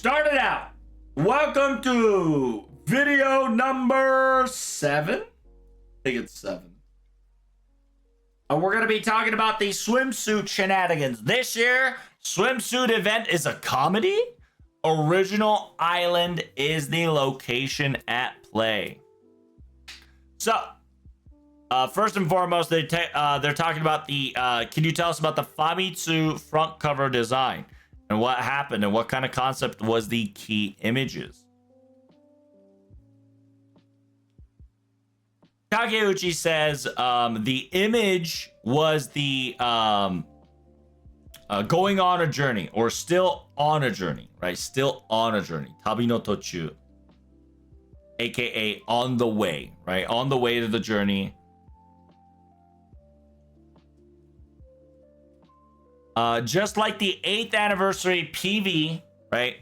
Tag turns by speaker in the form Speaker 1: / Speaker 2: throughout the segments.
Speaker 1: Start it out. Welcome to video number 7. I think it's 7. And we're going to be talking about the swimsuit shenanigans. This year, swimsuit event is a comedy. Original island is the location at play. So, first and foremost, they're talking about the, can you tell us about the Famitu front cover design? And what happened and what kind of concept was the key images? Takeuchi says the image was the going on a journey or still on a journey, right? Still on a journey. Tabi no tochu. AKA on the way, right? On the way to the journey. Just like the 8th anniversary PV, right?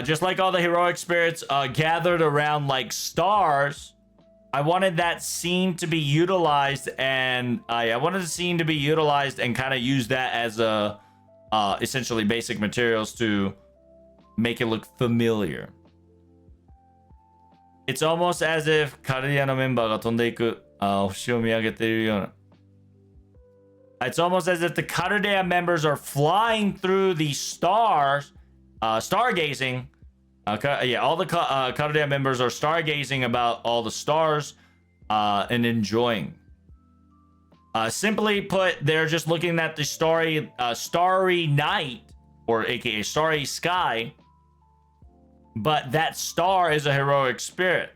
Speaker 1: Just like all the heroic spirits gathered around like stars, I wanted that scene to be utilized, and I wanted the scene to be utilized and kind of use that as a essentially basic materials to make it look familiar. It's almost as if カルディアのメンバーが飛んでいく星を見上げているような。It's almost as if the Karudea members are flying through the stars, stargazing. Yeah, all the Karudea members are stargazing about all the stars and enjoying. Simply put, they're just looking at the starry night, or aka starry sky. But that star is a heroic spirit.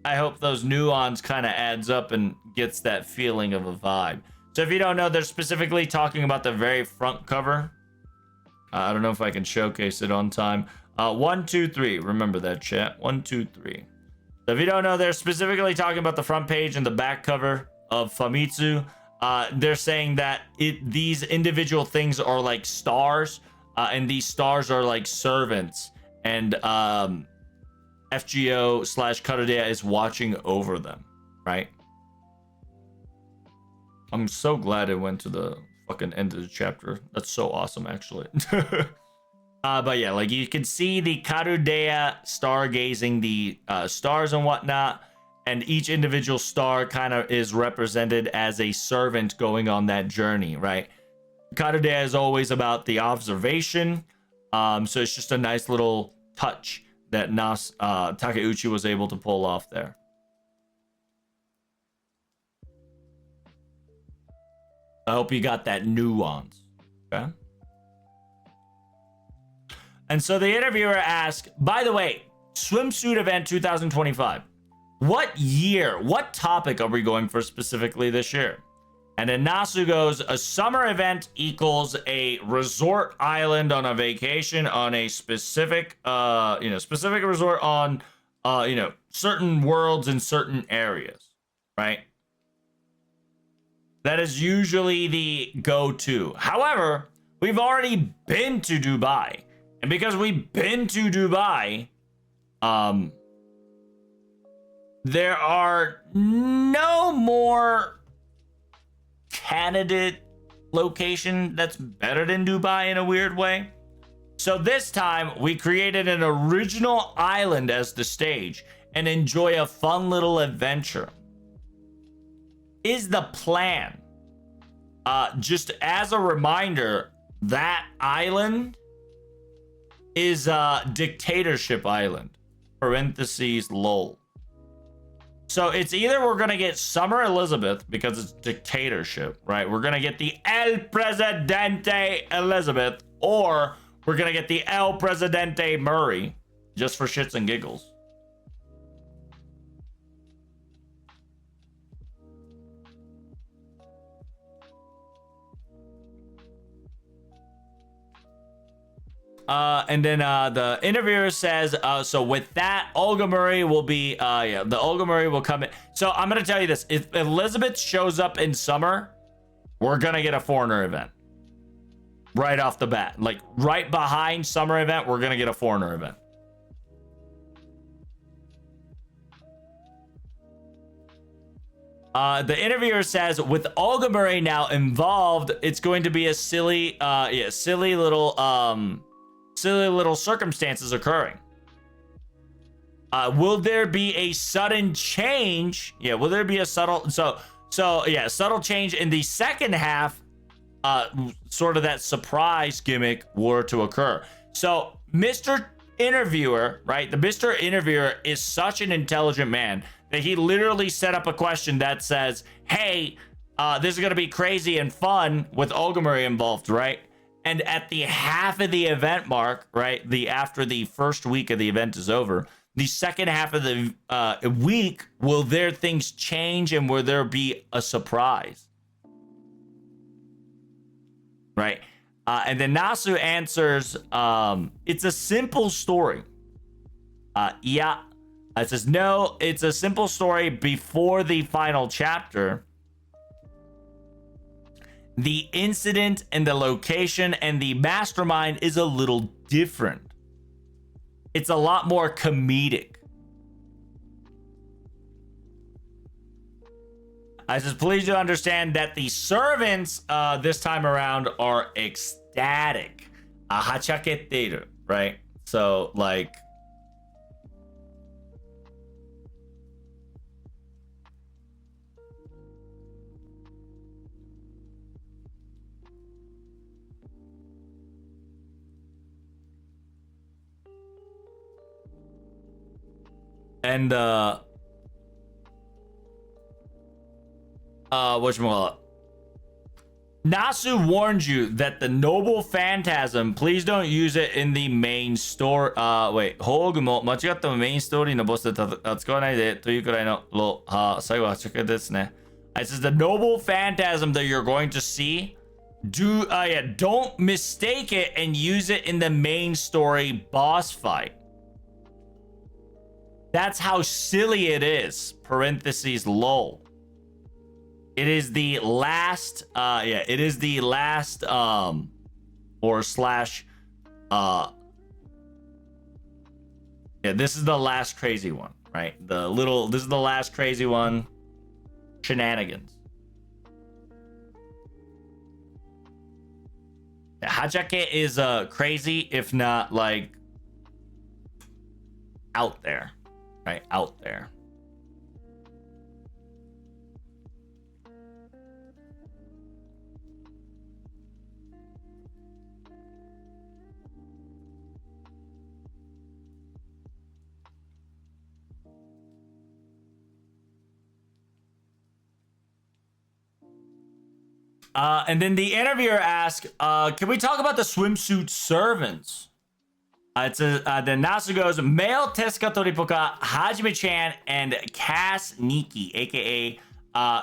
Speaker 1: I hope those nuance kind of adds up and gets that feeling of a vibe. So if you don't know, they're specifically talking about the very front cover. I don't know if I can showcase it on time. 1, 2, 3. Remember that, chat. 1, 2, 3. So if you don't know, they're specifically talking about the front page and the back cover of Famitu. They're saying that these individual things are like stars, and these stars are like servants. And FGO/Karudea is watching over them, right? I'm so glad it went to the fucking end of the chapter. That's so awesome, actually. But yeah, like you can see the Karudea stargazing the stars and whatnot, and each individual star kind of is represented as a servant going on that journey, right? Karudea is always about the observation, so it's just a nice little touch that Takeuchi was able to pull off there. I hope you got that nuance, okay? And so the interviewer asked, by the way, swimsuit event 2025, what year, what topic are we going for specifically this year? And then Nasu goes, a summer event equals a resort island on a vacation on a specific, specific resort on, certain worlds in certain areas, right? That is usually the go-to. However, we've already been to Dubai. And because we've been to Dubai, there are no more candidate location that's better than Dubai in a weird way. So this time, we created an original island as the stage and enjoy a fun little adventure. Is the plan. Just as a reminder, that island is Dictatorship Island, parentheses lol. So it's either we're gonna get Summer Elizabeth because it's dictatorship, right? We're gonna get the El Presidente Elizabeth, or we're gonna get the El Presidente Murray, just for shits and giggles. And then the interviewer says, so with that, Olga Murray will be, the Olga Murray will come in. So I'm going to tell you this. If Elizabeth shows up in summer, we're going to get a foreigner event. Right off the bat. Like, right behind summer event, we're going to get a foreigner event. The interviewer says, with Olga Murray now involved, it's going to be a silly little silly little circumstances occurring. Will there be a sudden change? Yeah, will there be a subtle subtle change in the second half? Sort of that surprise gimmick were to occur. So Mr. Interviewer, right? The Mr. Interviewer is such an intelligent man that he literally set up a question that says, hey, this is going to be crazy and fun with Ogumuri involved, right? And at the half of the event mark, right? After the first week of the event is over, the second half of the week, will there things change and will there be a surprise? Right. And then Nasu answers, it's a simple story. Yeah. It says, no, it's a simple story before the final chapter. The incident and the location and the mastermind is a little different. It's a lot more comedic. I says, please do understand that the servants this time around are ecstatic. Hachaketeiru, right? So, like... And, whatchamacallit? Nasu warned you that the noble phantasm, please don't use it in the main story. Wait, Hogue も間違ってもメインストーリーのボスで使わないでというくらいの最後は直ですね。It says the noble phantasm that you're going to see, don't mistake it and use it in the main story boss fight. That's how silly it is. Parentheses lol. It is the last it is the last or slash this is the last crazy one, right? This is the last crazy one. Shenanigans. Hachake is crazy, if not like out there. Right, out there. And then the interviewer asks, can we talk about the swimsuit servants? Then Nasu goes, male Tezuka Toripoka, Hajime-chan, and Cass Nikki, aka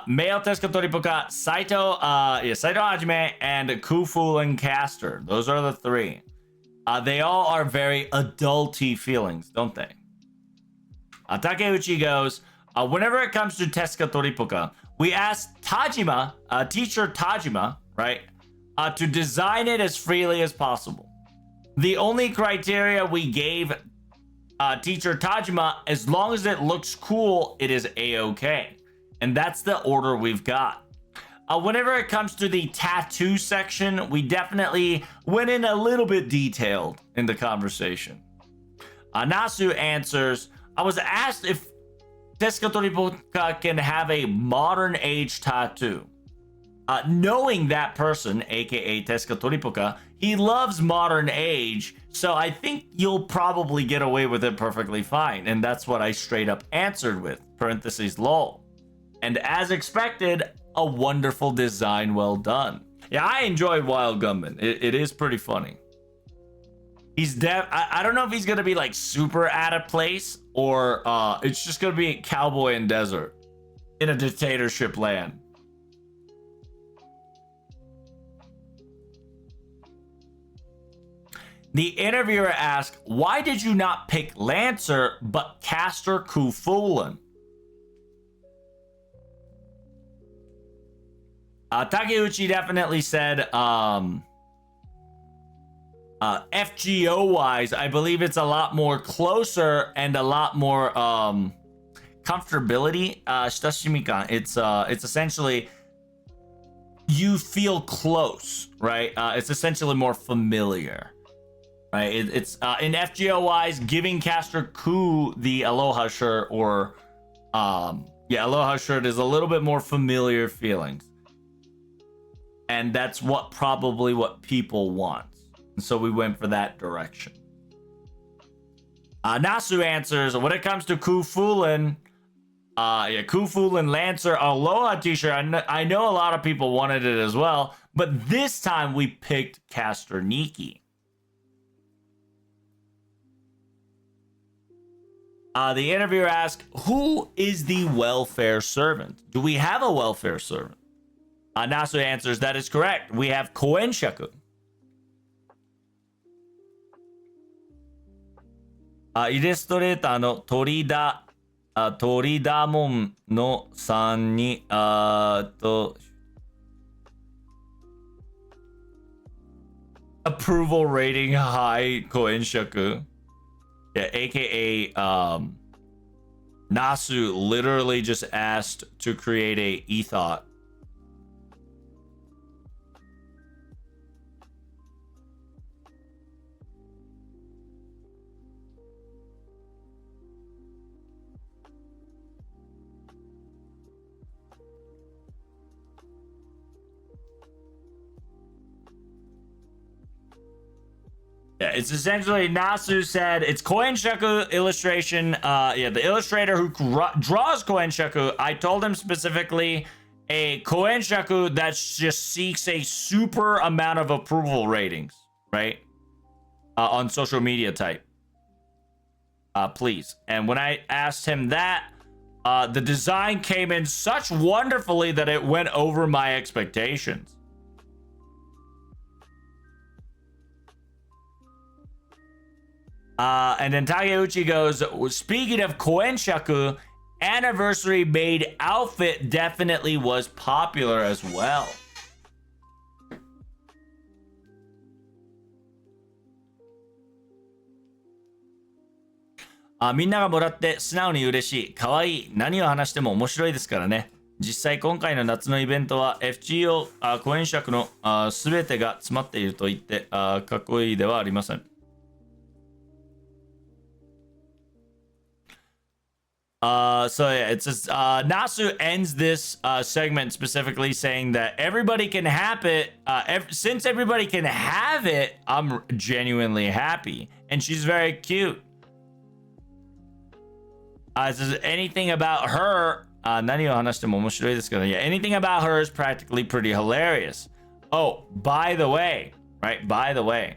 Speaker 1: male Tezuka Toripoka, Saito Hajime, and Kufulen Caster. Those are the three. They all are very adulty feelings, don't they? Takeuchi goes, whenever it comes to Tezuka Toripoka, we asked Tajima, teacher Tajima, right, to design it as freely as possible. The only criteria we gave teacher Tajima, as long as it looks cool, it is a-okay. And that's the order we've got. Whenever it comes to the tattoo section, we definitely went in a little bit detailed in the conversation. Nasu answers, I was asked if Tezuka Toripoka can have a modern age tattoo. Knowing that person, aka Tezuka Toripoka, he loves modern age, so I think you'll probably get away with it perfectly fine. And that's what I straight up answered with, parentheses lol. And as expected, a wonderful design, well done. Yeah, I enjoyed Wild Gunman. It is pretty funny. I don't know if he's gonna be like super out of place or it's just gonna be cowboy and desert in a dictatorship land. The interviewer asked, why did you not pick Lancer but Caster Kufulen? Takeuchi definitely said, FGO wise, I believe it's a lot more closer and a lot more comfortability. It's essentially you feel close, right? It's essentially more familiar. right? It's in FGO wise, giving caster Ku the Aloha shirt, or yeah, Aloha shirt is a little bit more familiar feelings, and that's probably what people want, and so we went for that direction. Nasu answers, when it comes to Ku Fulin, yeah, Ku Fulin Lancer Aloha t-shirt, I know a lot of people wanted it as well, but this time we picked caster Nikki. The interviewer asked, who is the welfare servant? Do we have a welfare servant? Nasu answers, that is correct. We have Koenshaku. イラストレーターの鳥田門のさんに、approval rating high Koenshaku. Yeah, aka Nasu literally just asked to create a ethot. Yeah, it's essentially, Nasu said it's Koenshaku illustration. Yeah, the illustrator who draws Koenshaku, I told him specifically a Koenshaku that just seeks a super amount of approval ratings, right? On social media type. Please. And when I asked him that, the design came in such wonderfully that it went over my expectations. And then Takeuchi goes, speaking of Koenshaku, anniversary made outfit definitely was popular as well. Ah, みんながもらって素直に嬉しい。可愛い。何を話しても面白いですからね。実際今回の夏のイベントは FGO コエンシャクの全てが詰まっていると言ってかっこいいではありません。So yeah, it's just, Nasu ends this segment specifically saying that everybody can have it. Since everybody can have it, I'm genuinely happy, and she's very cute. Says anything about her. 何を話しても面白いですけど, yeah, anything about her is practically pretty hilarious. Oh, by the way, right? By the way,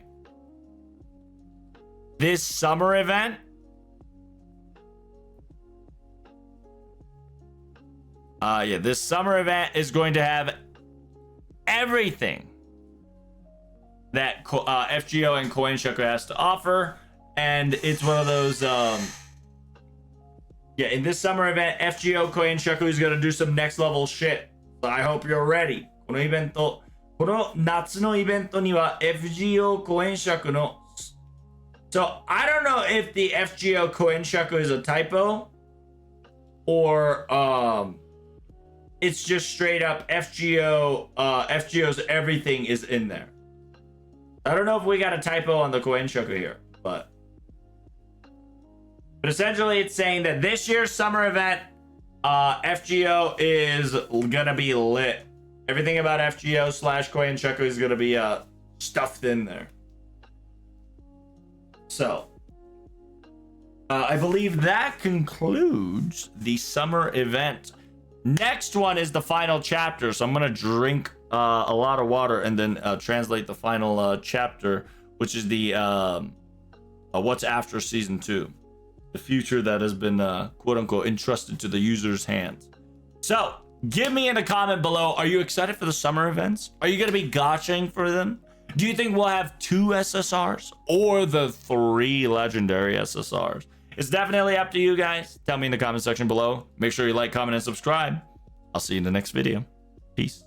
Speaker 1: this summer event. Yeah, this summer event is going to have everything that FGO and Koenshaku has to offer, and it's one of those. Yeah, in this summer event, FGO Koenshaku is going to do some next level shit. So I hope you're ready. このイベント、この夏のイベントには FGO Koenshakuの. So I don't know if the FGO Koenshaku is a typo, or it's just straight up FGO. FGO's everything is in there. I don't know if we got a typo on the Koenshaku here, but essentially it's saying that this year's summer event, FGO is gonna be lit. Everything about FGO / Koenshaku is gonna be stuffed in there. So I believe that concludes the summer event. Next one is the final chapter, so I'm gonna drink a lot of water and then translate the final chapter, which is the what's after season 2, the future that has been quote unquote entrusted to the user's hands. So give me in a comment below, are you excited for the summer events? Are you gonna be gotching for them? Do you think we'll have 2 SSRs or the 3 legendary SSRs? It's definitely up to you guys. Tell me in the comment section below. Make sure you like, comment, and subscribe. I'll see you in the next video. Peace.